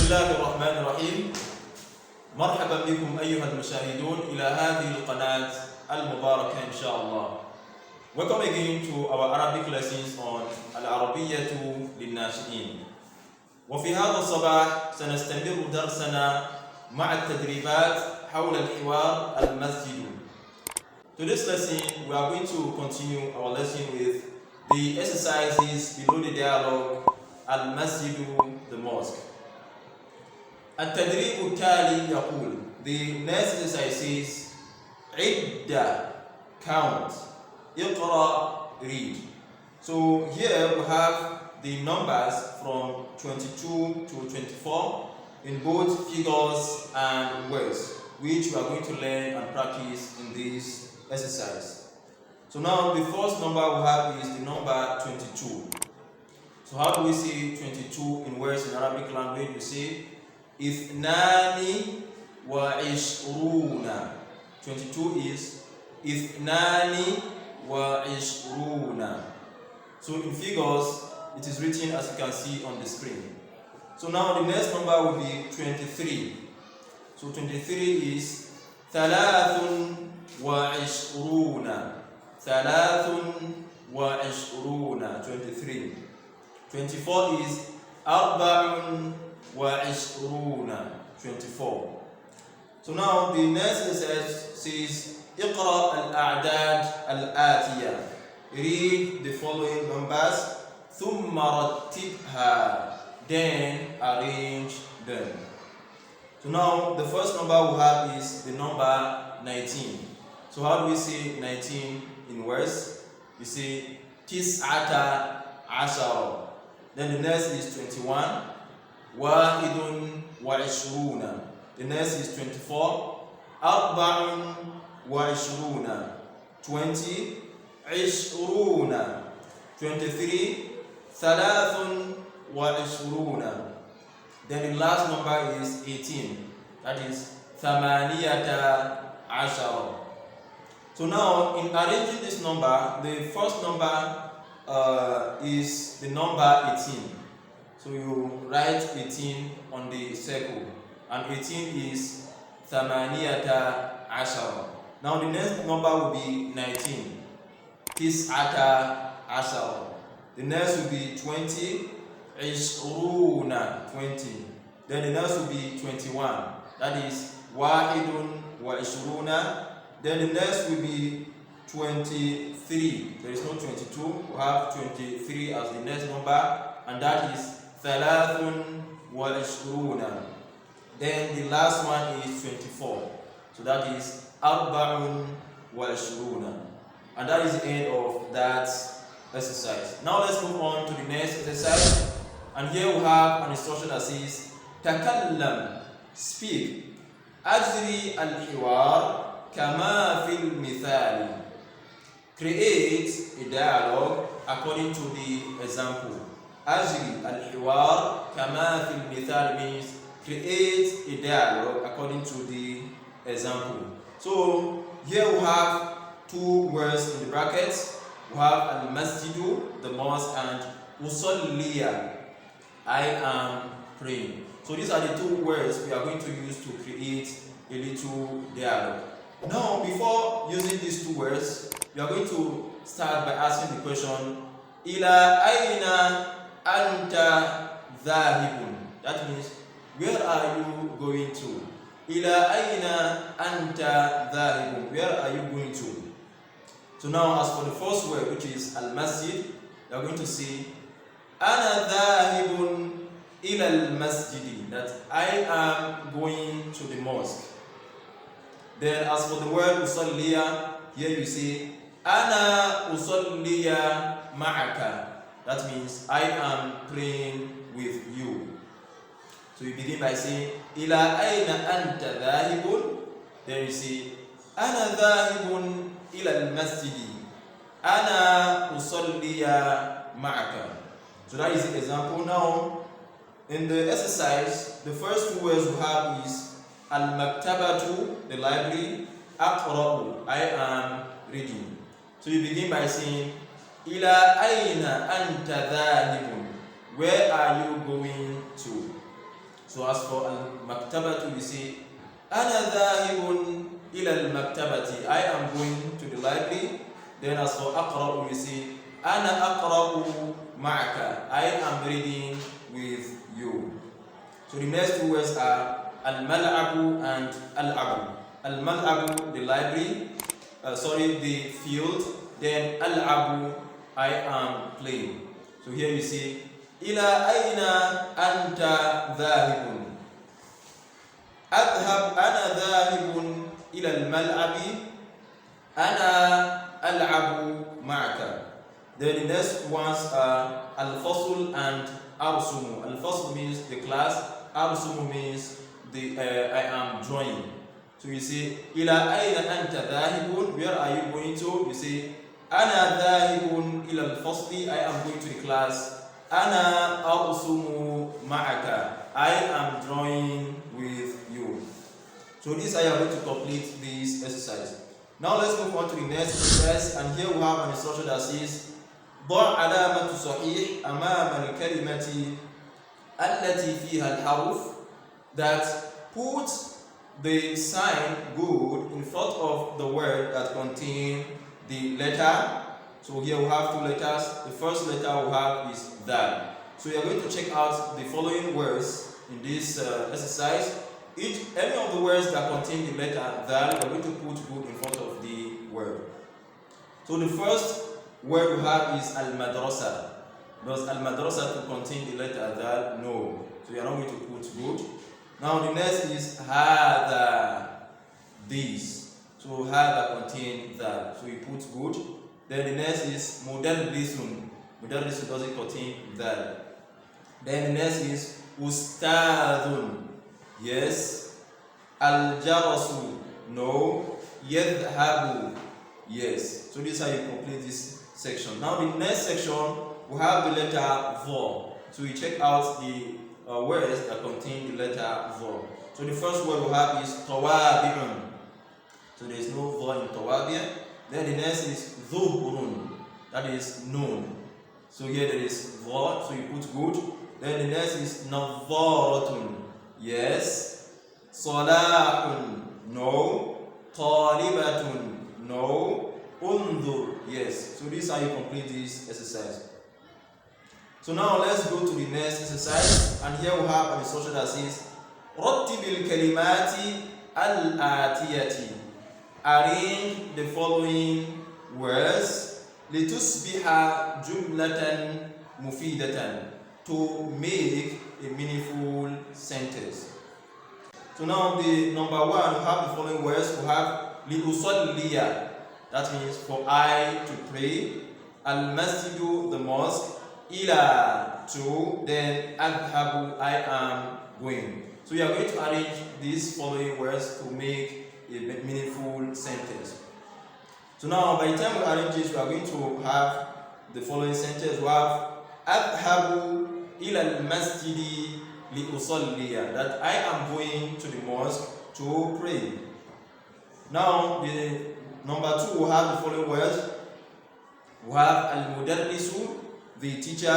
الله الرحمن الرحيم. مرحبا بكم أيها المشاهدون إلى هذه القناة المباركة إن شاء الله. Welcome again to our Arabic lessons on العربية للناشئين. وفي هذا الصباح سنستمر درسنا مع التدريبات حول الحوار المسجد. Today's lesson we are going to continue our lesson with the exercises below the dialogue المسجد the mosque. التدريب التالي يقول, the next exercise says عدة count, اقرأ read. So here we have the numbers from 22 to 24 in both figures and words, which we are going to learn and practice in this exercise. So now the first number we have is the number 22. So how do we say 22 in words in Arabic language? We say Ithnani wa ishruna. 22 is Ithnani wa ishruna. So in figures, it is written as you can see on the screen. So now the next number will be 23. So 23 is Thalathun wa ishruna. Thalathun wa ishruna. 23. 24 is Arba'un wa ishruna. 24. So now the next exercise says Iqra al-a'dad al-atiyah. Read the following numbers. Thumma rattibha. Then arrange them. So now the first number we have is the number 19. So how do we say 19 in words? We say Tis'ata ashara. Then the next is 21. Wahidun wa ishruna. The next is 24. Arba'un wa ishruna. 20. Ishruna. 23. Thalathun wa ishruna. Then the last number is 18. That is Thamaniyata ashara. So now in arranging this number, the first number is the number 18. So you write 18 on the circle, and 18 is Thamaniyata ashara. Now the next number will be 19. Tis'ata ashara. The next will be 20. Ishruna. 20. Then the next will be 21. That is Wahidun wa ishruna. Then the next will be 23. There is no 22. We have 23 as the next number, and that is Thalathun wa ishruna. Then the last one is 24. So that is Arba'un wa ishruna. And that is the end of that exercise. Now let's move on to the next exercise. And here we have an instruction that says Takallam, speak. Ajri al-hiwar kama fil mithali. Create a dialogue according to the example. Ajri al-hiwar kama fil mithali means create a dialogue according to the example. So here we have two words in the brackets. We have al-masjidu, the mosque, and usalliya, I am praying. So these are the two words we are going to use to create a little dialogue. Now, before using these two words, we are going to start by asking the question, Ila aina anta dhahibun. That means, where are you going to? Ila aina anta dhahibun. Where are you going to? So now, as for the first word, which is al-masjid, we are going to say, Ana dhahibun ila al-masjidi. That I am going to the mosque. Then, as for the word usalliya, here you say, Ana usalliya ma'aka. That means, I am praying with you. So you begin by saying, Ila aina anta dhahibun. Then you say, Ana dhahibun ila al-masjidi. Ana usalliya ma'aka. So that is the example. Now, in the exercise, the first two words we have is al-maktabatu, the library, aqra'u, I am reading. So you begin by saying, Ila aina anta dhahibun. Where are you going to? So as for al-maktabatu, we say ana dhahibun ila al-maktabati, I am going to the library. Then as for aqra'u, we say ana aqra'u ma'aka, I am reading with you. So the next two words are al-mal'abu and al-abu. Al-mal'abu, the library, the field. Then al-abu, I am playing. So here you see ila ayna anta dhahibun. Adhhab ana dhahibun ila al-mal'abi, ana al'abu ma'aka. Then the next ones are al-fasl and arsumu. Al-fasl means the class, arsumu means the I am drawing. So you say ila ayna anta dhahibun, where are you going to? You say ana dhahibun ila al-fasli, I am going to the class. Ana arsumu ma'aka, I am drawing with you. So this I am going to complete this exercise. Now let's move on to the next exercise, and here we have an instruction that says ضع علامة صحيح أمام الكلمة التي فيها الحرف, that put the sign good in front of the word that contain the letter. So here we have two letters. The first letter we have is dal. So we are going to check out the following words in this exercise. Any of the words that contain the letter dal, we are going to put good in front of the word. So the first word we have is al-madrasa. Does al-madrasa to contain the letter dal? No. So you are not going to put good. Now the next is hada, this. So hada contain that. So you put good. Then the next is mudarrisun. Mudarrisun doesn't contain that. Then the next is ustadun. Yes. Al-jarasu. No. Yadhabu. Yes. So this is how you complete this section. Now the next section, we have the letter vo. So we check out the words that contain the letter vo. So the first word we have is tawabi'un. So there is no vo in tawabi'. Then the next is dhuhrun. That is known. So here there is vo, so you put good. Then the next is nadharatun. Yes. Salahun. No. Talibatun. No. Undur. Yes. So this is how you complete this exercise. So now let's go to the next exercise, and here we have an instruction that says Rattibil kalimati al-atiyati. Arrange the following words litusbiha jumlatan mufidatan, to make a meaningful sentence. So now the number one, we have the following words. We have liusalliya, that means for I to pray, al-masjidu, the mosque, ila, to, then adhabu, I am going. So we are going to arrange these following words to make a meaningful sentence. So now by the time we arrange this, we are going to have the following sentence. We have adhabu ila al-masjidi li usalliya, that I am going to the mosque to pray. Now the number two, we have the following words. We have al-mudarrisu, the teacher,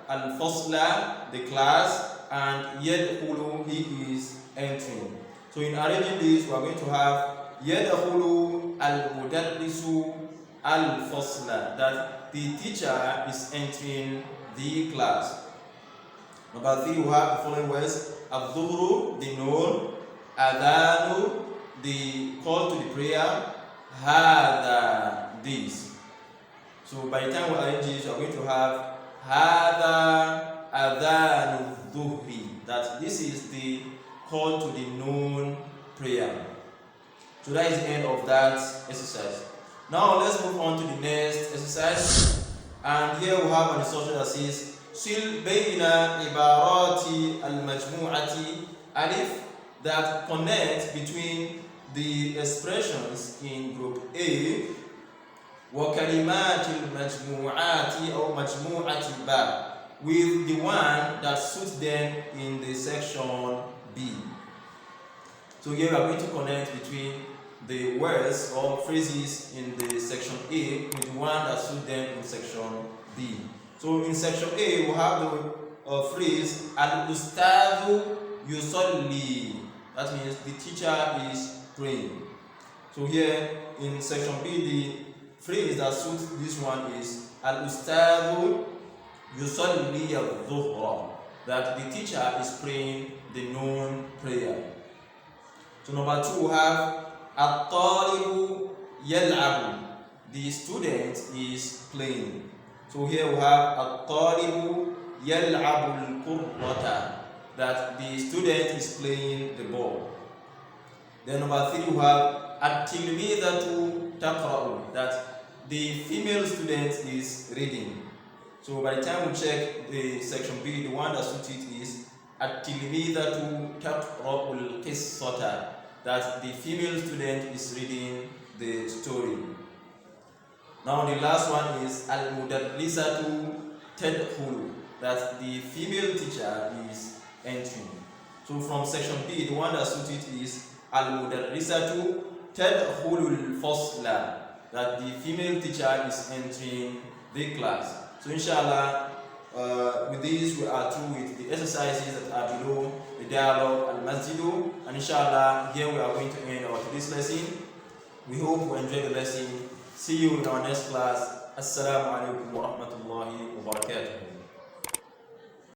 al-fasla, the class, and yadkhulu, he is entering. So in arranging this, we are going to have yadkhulu al-mudarrisu al-fasla, that the teacher is entering the class. Number three, we have the following words: al-dhuhru, the noun, adhanu, the call to the prayer, hada, this. So by the time we arrange this, we are going to have hada adhanu dhuhri, that this is the call to the noon prayer. So that is the end of that exercise. Now let's move on to the next exercise, and here we have an instruction that says sil bayna ibarati al-majmu'ati alif, that connect between the expressions in group A wa kalimatil majmu'ati or majmu'ati ba, with the one that suits them in the section B. So here we are going to connect between the words or phrases in the section A with the one that suits them in section B. So in section A, we have the phrase al-ustadu يصلي. That means the teacher is praying. So here in section B, the phrase that suits this one is Al-Ustadhu yusalli al-dhuhra. That the teacher is praying the noon prayer. So number 2 we have At-Talibu yal'abu. The student is playing. So here we have At-Talibu yal'abu al-qurrata. That the student is playing the ball. Then number 3 we have At-Tilmidatu taqra'u. That the female student is reading. So by the time we check the section B, the one that suits it is At-Tilmidatu taqra'u al-qissata. That the female student is reading the story. Now the last one is Al-Mudarrisatu tadkhulu. That the female teacher is entering. So from section B, the one that suits it is Al-Mudarrisatu tadkhulu al-fasla. That the female teacher is entering the class. So inshallah, with this we are through with the exercises that are below the dialogue al-masjidu, and inshallah here we are going to end our today's lesson. We hope you enjoy the lesson. See you in our next class. Assalamu alaikum wa rahmatullahi wa barakatuh.